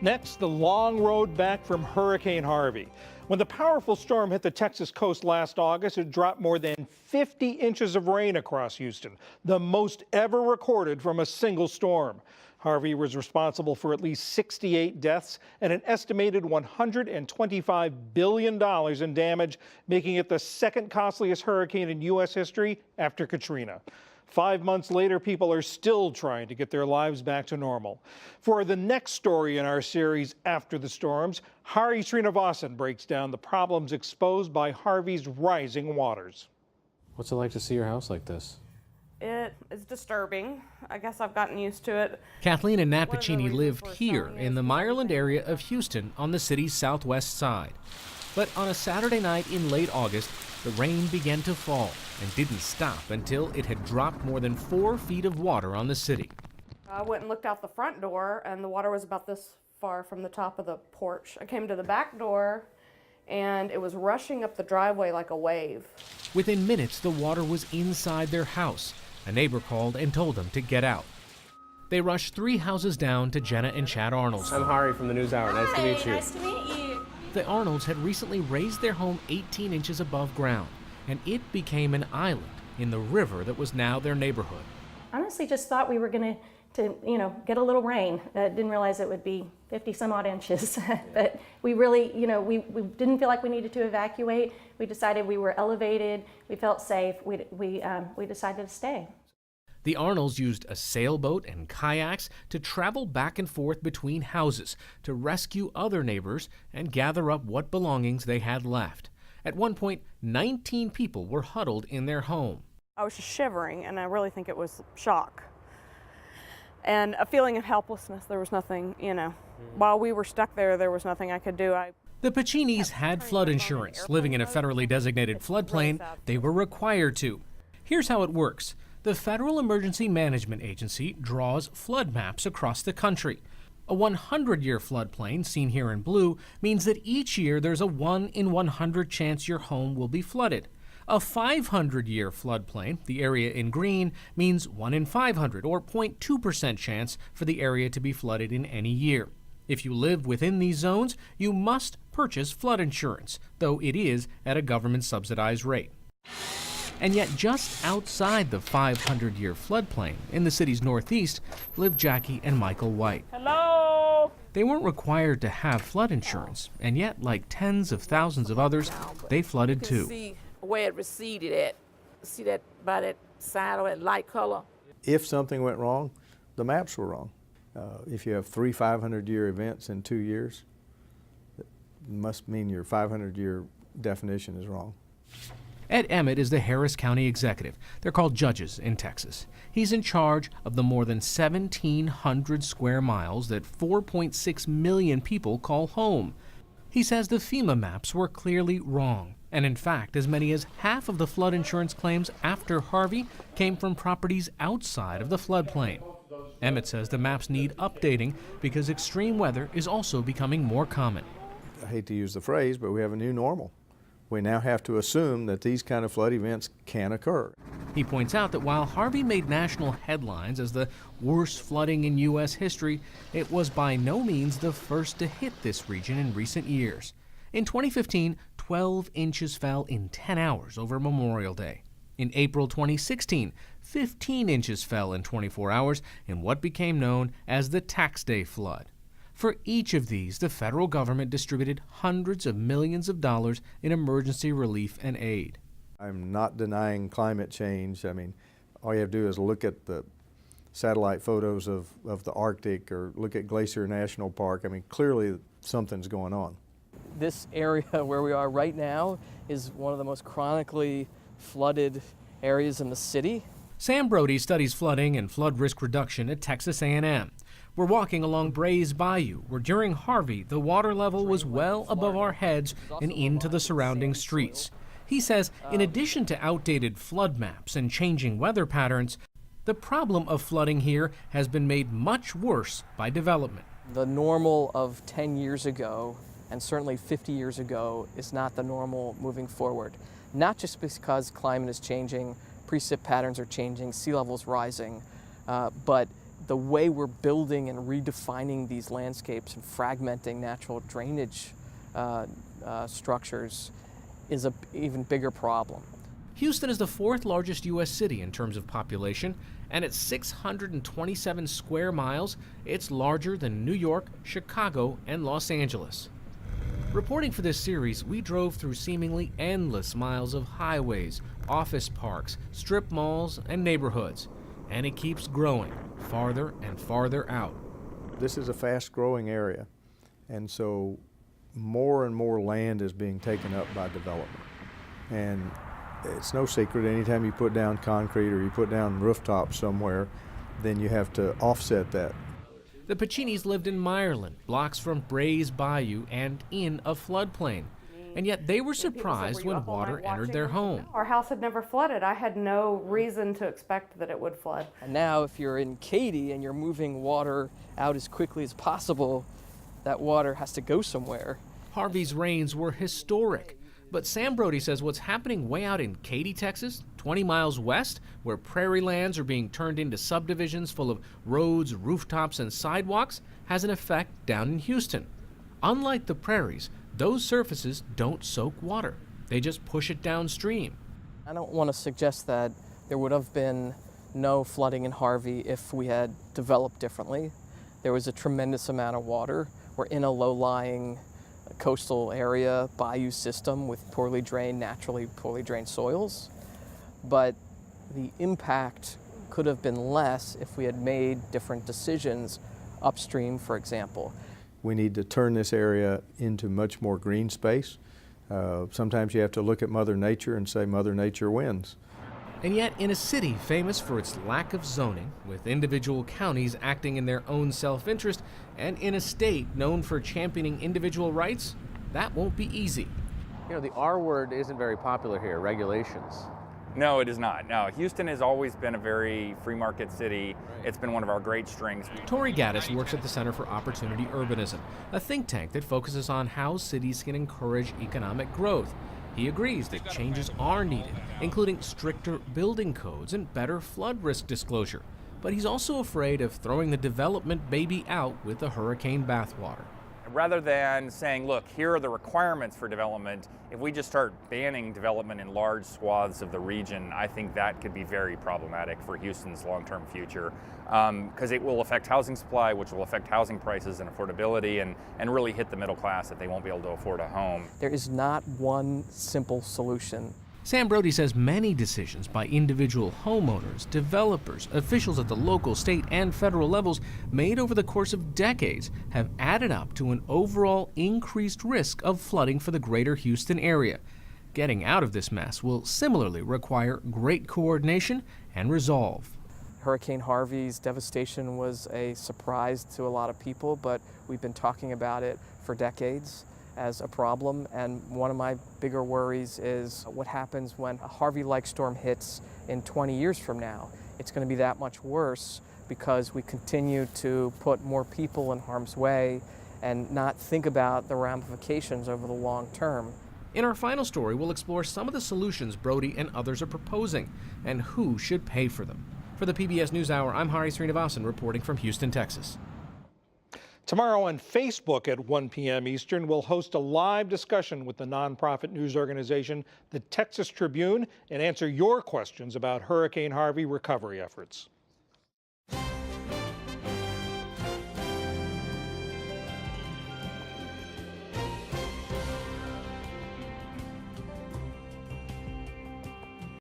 Next, the long road back from Hurricane Harvey. When the powerful storm hit the Texas coast last August, it dropped more than 50 inches of rain across Houston, the most ever recorded from a single storm. Harvey was responsible for at least 68 deaths and an estimated $125 billion in damage, making it the second costliest hurricane in U.S. history after Katrina. 5 months later, people are still trying to get their lives back to normal. For the next story in our series, After the Storms, Harvey Sreenivasan breaks down the problems exposed by Harvey's rising waters. What's it like to see your house like this? It is disturbing. I guess I've gotten used to it. Kathleen and Nat Pacini live here in the Meyerland area of Houston on the city's southwest side. But on a Saturday night in late August, the rain began to fall and didn't stop until it had dropped more than 4 feet of water on the city. I went and looked out the front door, and the water was about this far from the top of the porch. I came to the back door, and it was rushing up the driveway like a wave. Within minutes, the water was inside their house. A neighbor called and told them to get out. They rushed 3 houses down to Jenna and Chad Arnold's. I'm Harvey from the NewsHour. Nice to meet you. Nice to meet you. The Arnolds had recently raised their home 18 inches above ground, and it became an island in the river that was now their neighborhood. Honestly, just thought we were going to get a little rain. Didn't realize it would be 50 some odd inches. But we really, we didn't feel like we needed to evacuate. We decided we were elevated. We felt safe. We decided to stay. The Arnolds used a sailboat and kayaks to travel back and forth between houses to rescue other neighbors and gather up what belongings they had left. At one point, 19 people were huddled in their home. I was just shivering, and I really think it was shock. And a feeling of helplessness. There was nothing, while we were stuck there, there was nothing I could do. The Pacinis had flood insurance. Living in a federally designated floodplain, they were required to. Here's how it works. The Federal Emergency Management Agency draws flood maps across the country. A 100-year floodplain, seen here in blue, means that each year there's a 1 in 100 chance your home will be flooded. A 500-year floodplain, the area in green, means 1 in 500, or 0.2% chance for the area to be flooded in any year. If you live within these zones, you must purchase flood insurance, though it is at a government-subsidized rate. And yet just outside the 500-year floodplain in the city's northeast live Jackie and Michael White. Hello? They weren't required to have flood insurance, and yet, like tens of thousands of others, they flooded too. See where it receded at. See that by that side of that light color? If something went wrong, the maps were wrong. If you have 3 500-year events in 2 years, it must mean your 500-year definition is wrong. Ed Emmett is the Harris County executive. They're called judges in Texas. He's in charge of the more than 1,700 square miles that 4.6 million people call home. He says the FEMA maps were clearly wrong. And in fact, as many as half of the flood insurance claims after Harvey came from properties outside of the floodplain. Emmett says the maps need updating because extreme weather is also becoming more common. I hate to use the phrase, but we have a new normal. We now have to assume that these kind of flood events can occur. He points out that while Harvey made national headlines as the worst flooding in U.S. history, it was by no means the first to hit this region in recent years. In 2015, 12 inches fell in 10 hours over Memorial Day. In April 2016, 15 inches fell in 24 hours in what became known as the Tax Day flood. For each of these, the federal government distributed hundreds of millions of dollars in emergency relief and aid. I'm not denying climate change. I mean, all you have to do is look at the satellite photos of the Arctic or look at Glacier National Park. I mean, clearly something's going on. This area where we are right now is one of the most chronically flooded areas in the city. Sam Brody studies flooding and flood risk reduction at Texas A&M. We're walking along Brays Bayou, where during Harvey, the water level was well above our heads and into the surrounding streets. He says, in addition to outdated flood maps and changing weather patterns, the problem of flooding here has been made much worse by development. The normal of 10 years ago, and certainly 50 years ago, is not the normal moving forward. Not just because climate is changing, precip patterns are changing, sea levels rising, but the way we're building and redefining these landscapes and fragmenting natural drainage structures is an even bigger problem. Houston is the fourth largest U.S. city in terms of population, and at 627 square miles, it's larger than New York, Chicago, and Los Angeles. Reporting for this series, we drove through seemingly endless miles of highways, office parks, strip malls, and neighborhoods. And it keeps growing, farther and farther out. This is a fast-growing area, and so more and more land is being taken up by development. And it's no secret, anytime you put down concrete or you put down rooftops somewhere, then you have to offset that. The Paccinis lived in Meyerland, blocks from Bray's Bayou and in a floodplain. And yet they were surprised when water entered their home. Our house had never flooded. I had no reason to expect that it would flood. And now if you're in Katy and you're moving water out as quickly as possible, that water has to go somewhere. Harvey's rains were historic. But Sam Brody says what's happening way out in Katy, Texas, 20 miles west, where prairie lands are being turned into subdivisions full of roads, rooftops, and sidewalks, has an effect down in Houston. Unlike the prairies, those surfaces don't soak water. They just push it downstream. I don't want to suggest that there would have been no flooding in Harvey if we had developed differently. There was a tremendous amount of water. We're in a low-lying coastal area, bayou system with naturally poorly drained soils. But the impact could have been less if we had made different decisions upstream, for example. We need to turn this area into much more green space. Sometimes you have to look at Mother Nature and say Mother Nature wins. And yet, in a city famous for its lack of zoning, with individual counties acting in their own self-interest, and in a state known for championing individual rights, that won't be easy. You know, the R word isn't very popular here, regulations. No, it is not. No, Houston has always been a very free market city. It's been one of our great strengths. Tori Gaddis works at the Center for Opportunity Urbanism, a think tank that focuses on how cities can encourage economic growth. He agrees that changes are needed, including stricter building codes and better flood risk disclosure. But he's also afraid of throwing the development baby out with the hurricane bathwater. Rather than saying, look, here are the requirements for development, if we just start banning development in large swaths of the region, I think that could be very problematic for Houston's long-term future, because it will affect housing supply, which will affect housing prices and affordability, and really hit the middle class that they won't be able to afford a home. There is not one simple solution. Sam Brody says many decisions by individual homeowners, developers, officials at the local, state, and federal levels made over the course of decades have added up to an overall increased risk of flooding for the greater Houston area. Getting out of this mess will similarly require great coordination and resolve. Hurricane Harvey's devastation was a surprise to a lot of people, but we've been talking about it for decades as a problem, and one of my bigger worries is what happens when a Harvey-like storm hits in 20 years from now. It's going to be that much worse because we continue to put more people in harm's way and not think about the ramifications over the long term. In our final story, we'll explore some of the solutions Brody and others are proposing and who should pay for them. For the PBS NewsHour, I'm Harvey Sreenivasan reporting from Houston, Texas. Tomorrow on Facebook at 1 p.m. Eastern, we'll host a live discussion with the nonprofit news organization, the Texas Tribune, and answer your questions about Hurricane Harvey recovery efforts.